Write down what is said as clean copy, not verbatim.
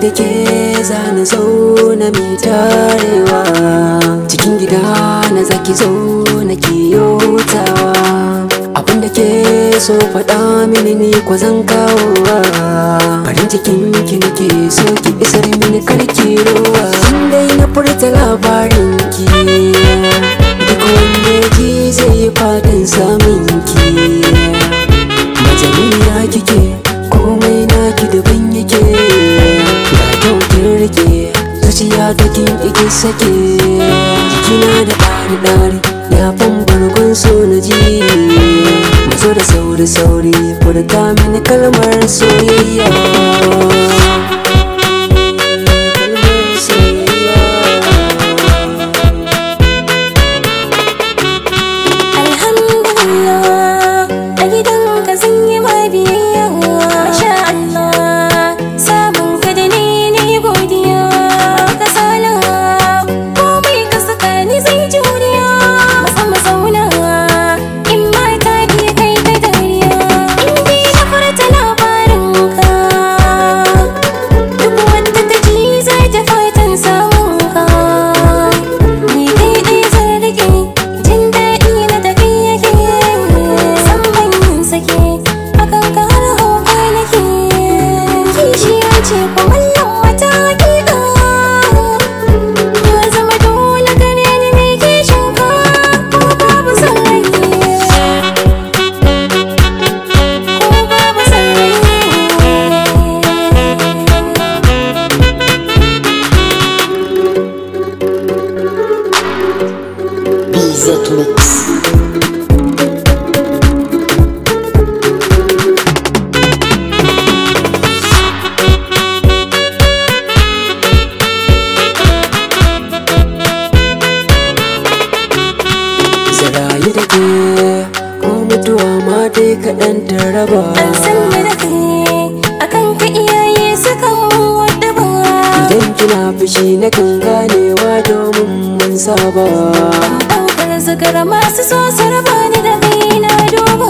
da ke zana zauna mai tarewa cikin gida na zaki zauna ki yotawa abinda ke so faɗa mini ni ko zan kawowa farin cikin ki nake so ki isar mini karki ruwa dai na furta labarin ki duk wanda ji zai yi fatan samun ki majamiya kike komai naki daban yake ga kyau kin rike zuciya ta kin ike sake jikina da ɗari-ɗari ya bargon so na ji mazo da sauri-sauri furta mini kalmar soyayya. Mix. Zarayi da ke ko mutuwa ma dai kaɗan ta raba. An sanya da kai akan ka iyaye suka wadda ba. Idan kina fushi na kan ganewa domin mun saba. Zagara masu so su raba ni da kai na duba.